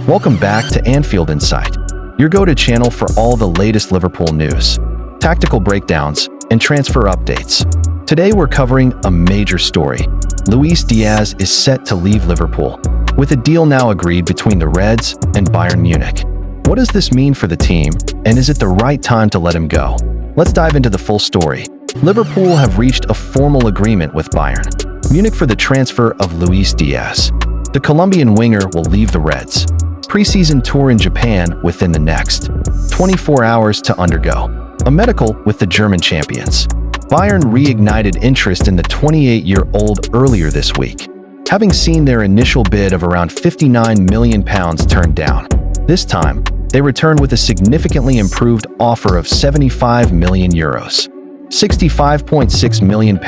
Welcome back to Anfield Insight, your go-to channel for all the latest Liverpool news, tactical breakdowns, and transfer updates. Today we're covering a major story. Luis Diaz is set to leave Liverpool, with a deal now agreed between the Reds and Bayern Munich. What does this mean for the team, and is it the right time to let him go? Let's dive into the full story. Liverpool have reached a formal agreement with Bayern Munich for the transfer of Luis Diaz. The Colombian winger will leave the Reds' preseason tour in Japan within the next 24 hours to undergo a medical with the German champions. Bayern reignited interest in the 28-year-old earlier this week, having seen their initial bid of around £59 million turned down. This time, they returned with a significantly improved offer of €75 million, £65.6 million,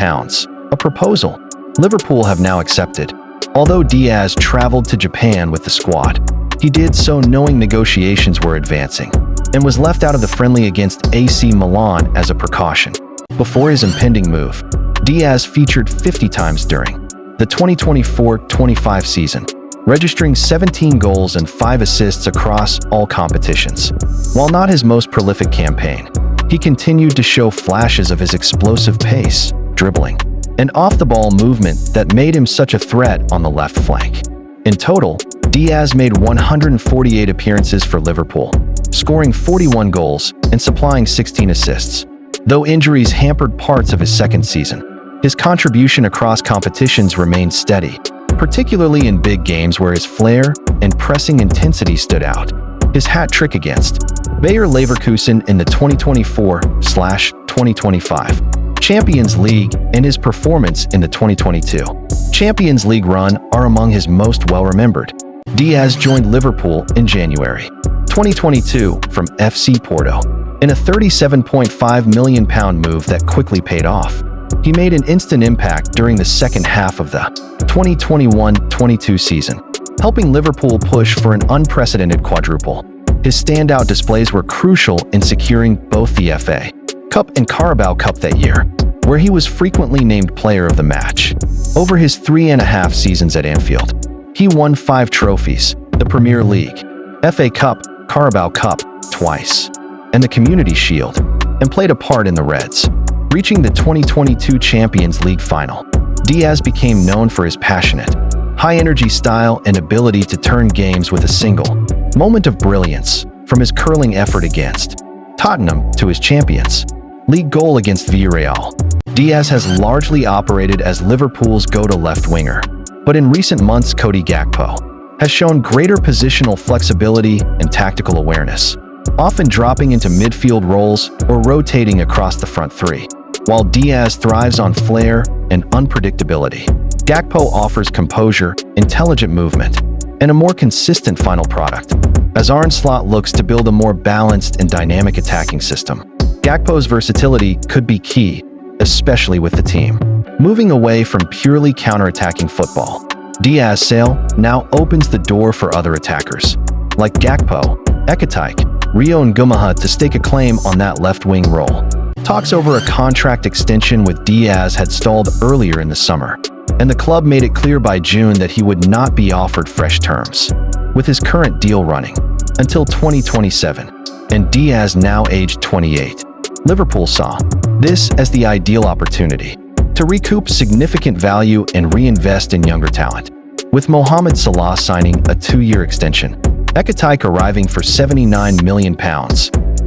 a proposal Liverpool have now accepted. Although Diaz traveled to Japan with the squad, he did so knowing negotiations were advancing, and was left out of the friendly against AC Milan as a precaution. Before his impending move, Diaz featured 50 times during the 2024-25 season, registering 17 goals and 5 assists across all competitions. While not his most prolific campaign, he continued to show flashes of his explosive pace, dribbling, and off-the-ball movement that made him such a threat on the left flank. In total, Diaz made 148 appearances for Liverpool, scoring 41 goals and supplying 16 assists. Though injuries hampered parts of his second season, his contribution across competitions remained steady, particularly in big games where his flair and pressing intensity stood out. His hat-trick against Bayer Leverkusen in the 2024/2025 Champions League and his performance in the 2022 Champions League run are among his most well-remembered. Diaz joined Liverpool in January 2022 from FC Porto in a £37.5 million move that quickly paid off. He made an instant impact during the second half of the 2021-22 season, helping Liverpool push for an unprecedented quadruple. His standout displays were crucial in securing both the FA Cup and Carabao Cup that year, where he was frequently named player of the match. Over his 3.5 seasons at Anfield, he won 5 trophies: the Premier League, FA Cup, Carabao Cup twice, and the Community Shield, and played a part in the Reds reaching the 2022 Champions League final. Diaz became known for his passionate, high-energy style and ability to turn games with a single moment of brilliance, from his curling effort against Tottenham to his Champions League goal against Villarreal. Diaz has largely operated as Liverpool's go-to left winger, but in recent months Cody Gakpo has shown greater positional flexibility and tactical awareness, often dropping into midfield roles or rotating across the front three. While Diaz thrives on flair and unpredictability, Gakpo offers composure, intelligent movement, and a more consistent final product. As Arne looks to build a more balanced and dynamic attacking system, Gakpo's versatility could be key, especially with the team moving away from purely counter-attacking football. Diaz's sale now opens the door for other attackers, like Gakpo, Ekitike, Rio and Gumaha to stake a claim on that left-wing role. Talks over a contract extension with Diaz had stalled earlier in the summer, and the club made it clear by June that he would not be offered fresh terms, with his current deal running until 2027, and Diaz now aged 28. Liverpool saw this as the ideal opportunity to recoup significant value and reinvest in younger talent, with Mohamed Salah signing a 2-year extension, Ekitike arriving for £79 million,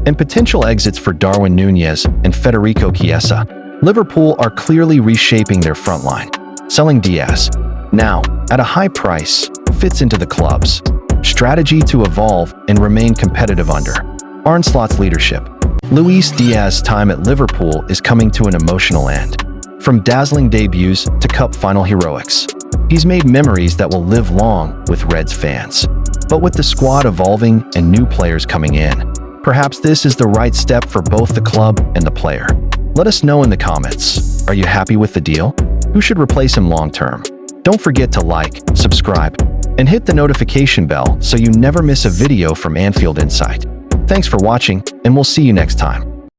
and potential exits for Darwin Núñez and Federico Chiesa. Liverpool are clearly reshaping their front line. Selling Diaz, now at a high price, fits into the club's strategy to evolve and remain competitive under Arne Slot's leadership. Luis Diaz's time at Liverpool is coming to an emotional end. From dazzling debuts to cup final heroics, he's made memories that will live long with Reds fans. But with the squad evolving and new players coming in, perhaps this is the right step for both the club and the player. Let us know in the comments. Are you happy with the deal? Who should replace him long-term? Don't forget to like, subscribe, and hit the notification bell so you never miss a video from Anfield Insight. Thanks for watching, and we'll see you next time.